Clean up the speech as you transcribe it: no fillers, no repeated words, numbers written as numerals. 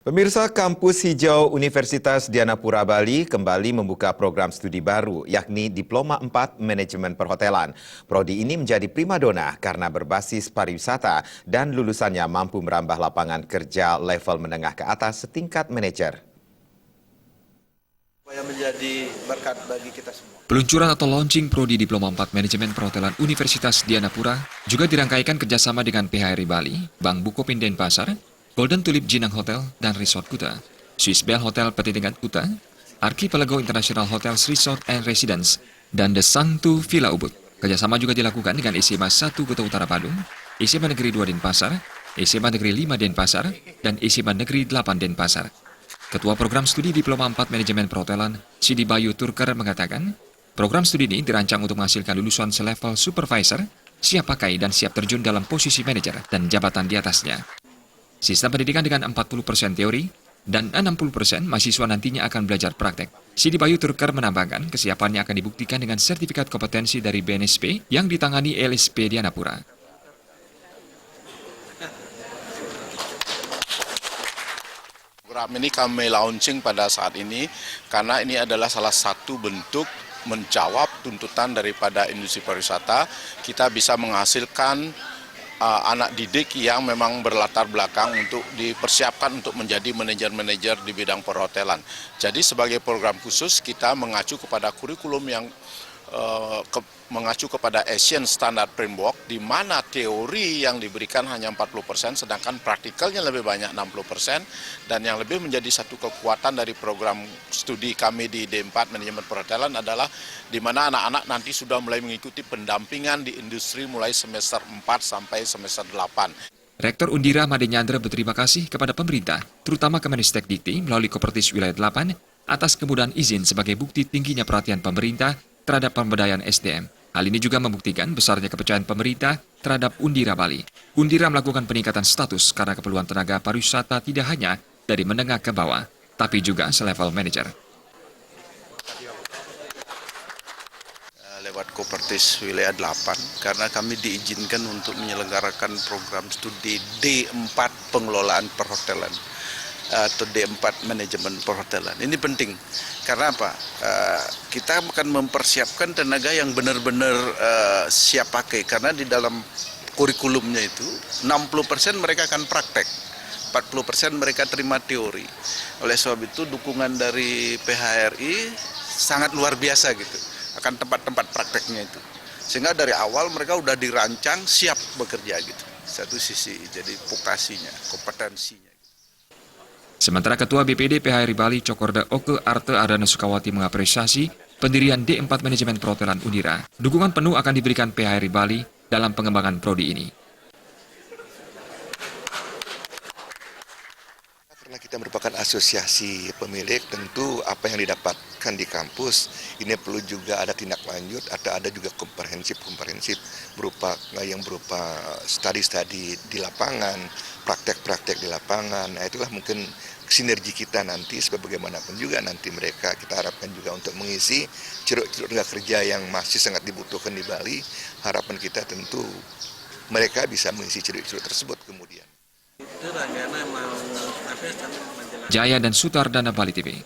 Pemirsa, Kampus Hijau Universitas Dianapura Bali kembali membuka program studi baru, yakni Diploma 4 Manajemen Perhotelan. Prodi ini menjadi primadona karena berbasis pariwisata dan lulusannya mampu merambah lapangan kerja level menengah ke atas setingkat manajer. Yang menjadi berkat bagi kita semua. Peluncuran atau launching Prodi Diploma 4 Manajemen Perhotelan Universitas Dianapura juga dirangkaikan kerjasama dengan PHRI Bali, Bank Bukopin Denpasar, Golden Tulip Jinang Hotel dan Resort Kuta, Swiss Bell Hotel Petitingkat Kuta, Archipelago International Hotels Resort and Residence, dan The Sangtu Villa Ubud. Kerjasama juga dilakukan dengan SMA 1 Kuta Utara Badung, SMA Negeri 2 Denpasar, SMA Negeri 5 Denpasar, dan SMA Negeri 8 Denpasar. Ketua Program Studi Diploma 4 Manajemen Perhotelan, Sidi Bayu Turker mengatakan, program studi ini dirancang untuk menghasilkan lulusan selevel supervisor, siap pakai dan siap terjun dalam posisi manajer dan jabatan di atasnya. Sistem pendidikan dengan 40% teori dan 60% mahasiswa nantinya akan belajar praktek. Sidi Bayu Turker menambahkan kesiapannya akan dibuktikan dengan sertifikat kompetensi dari BNSP yang ditangani LSP Dianapura. Program ini kami launching pada saat ini karena ini adalah salah satu bentuk menjawab tuntutan daripada industri pariwisata. Kita bisa menghasilkan anak didik yang memang berlatar belakang untuk dipersiapkan untuk menjadi manajer-manajer di bidang perhotelan. Jadi sebagai program khusus kita mengacu kepada kurikulum yang mengacu kepada Asian Standard Framework, di mana teori yang diberikan hanya 40%, sedangkan praktikalnya lebih banyak 60%, dan yang lebih menjadi satu kekuatan dari program studi kami di D4 Manajemen Perhotelan adalah di mana anak-anak nanti sudah mulai mengikuti pendampingan di industri mulai semester 4 sampai semester 8. Rektor Undira Made Nyandra berterima kasih kepada pemerintah, terutama Kemenristek Dikti melalui Kopertis Wilayah 8, atas kemudahan izin sebagai bukti tingginya perhatian pemerintah terhadap pemberdayaan SDM. Hal ini juga membuktikan besarnya kepercayaan pemerintah terhadap Undira Bali. Undira melakukan peningkatan status karena keperluan tenaga pariwisata tidak hanya dari menengah ke bawah, tapi juga selevel manajer. Lewat Kopertis Wilayah 8, karena kami diizinkan untuk menyelenggarakan program studi D4 Pengelolaan Perhotelan atau D4 Manajemen Perhotelan. Ini penting, karena apa? Kita akan mempersiapkan tenaga yang benar-benar siap pakai, karena di dalam kurikulumnya itu 60% mereka akan praktek, 40% mereka terima teori. Oleh sebab itu dukungan dari PHRI sangat luar biasa gitu, akan tempat-tempat prakteknya itu. Sehingga dari awal mereka udah dirancang siap bekerja gitu. Satu sisi jadi vokasinya, kompetensinya. Sementara Ketua BPD PHRI Bali Cokorda Oke Arte Ardana Sukawati mengapresiasi pendirian D4 Manajemen Perhotelan Undira. Dukungan penuh akan diberikan PHRI Bali dalam pengembangan prodi ini. Karena kita merupakan asosiasi pemilik, tentu apa yang didapatkan di kampus ini perlu juga ada tindak lanjut atau ada juga komprehensif berupa studi di lapangan, praktek-praktek di lapangan. Nah, itulah mungkin sinergi kita nanti, sebagaimanapun juga nanti mereka kita harapkan juga untuk mengisi ceruk-ceruk tenaga kerja yang masih sangat dibutuhkan di Bali. Harapan kita tentu mereka bisa mengisi ceruk-ceruk tersebut kemudian. Jaya dan Sutardana Bali TV.